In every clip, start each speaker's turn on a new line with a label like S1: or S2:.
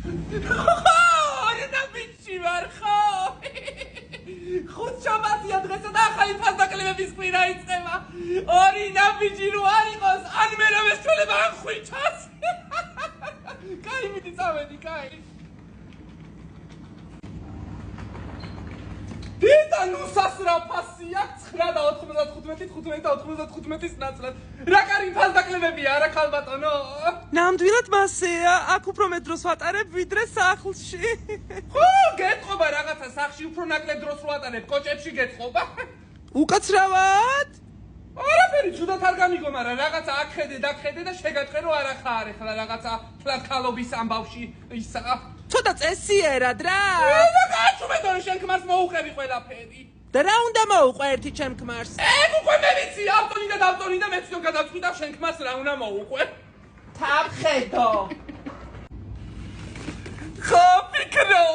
S1: ორინა ბიჭი ვარ ხო? ხუთშაბათია დღესა და ახალი ფასდაკლებების კვირა იწყება. ორინა ბიჭი რო არ იყოს, ან მე რა მესწოლება ან ხვიჩას. კაი მიდი წავედი, კაი. დედა ნუ სასრაფასია 9.95-15.95-ის ნაცვლად. რა კარი ფასდაკლებებია არა ხალბატონო?
S2: ნამდვილად მასეა, აქ უფრო მეტ დროს ვატარებ ვიდრე სახლში.
S1: ხო, გეტყობა რაღაცა სახლში უფრო ნაკლებ დროს ვატარებ, კოჭებში გეტყობა.
S2: უკაცრავად?
S1: არაფერი ცუდად არ გამიგო, მაგრამ რაღაცა აქ ხედე და შეგატყე რომ არა ხარ ახლა რაღაცა ფლაქალობის ამბავში ისაა.
S2: ცოტა წესიერად რა.
S1: და გაჩუმედო რომ შენ ქმარს მოუყევი ყველაფერი.
S2: და რა უნდა მოუყვა ერთი ჩემ ქმარს?
S1: ეგ უკვე მე ვიცი, ავტონი და დავტონი და მეც რომ გადავწყვიტავ შენ ქმარს რა უნდა მოუყვე.
S2: თავხედო.
S1: ხო, ფიქრო.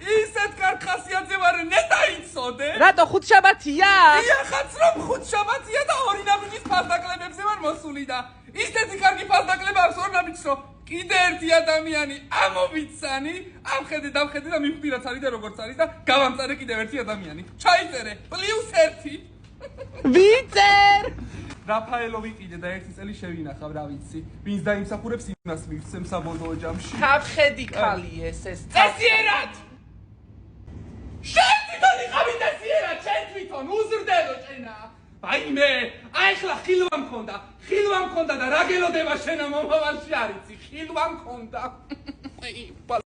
S1: ისეთ კარგ ხასიათზე ვარ, ნეტა იცოდე.
S2: რატო ხუთშაბათია?
S1: იახაც რომ ხუთშაბათია და ორინაბიჯის ფასდაკლებებზე ვარ მოსული და ისეთი კარგი ფასდაკლება აქვს ორინაბიჯს რომ კიდე ერთი ადამიანი ამოვიცანი, ამხედე დავხედე და მივხვდი რაც არის და როგორც არის და გავამწარე კიდევ ერთი ადამიანი. ჩაიწერე +1.
S2: ვიწერ.
S1: რაფაელო ვიყიდე და ერთი წელი შევინახავ, რა ვიცი. ვინც დაიმსახურებს იმას მივცემ საბოლოო ჯამში.
S2: თავხედი ხალი ეს
S1: წესიერად! შენ თვითონ იყავი წესიერად, შენ თვითონ უზრდელო ჭენა. აიმე, აი ახლა ხილვა მქონდა და რა გელოდება შენ მომავალში არ იცი, ხილვა მქონდა.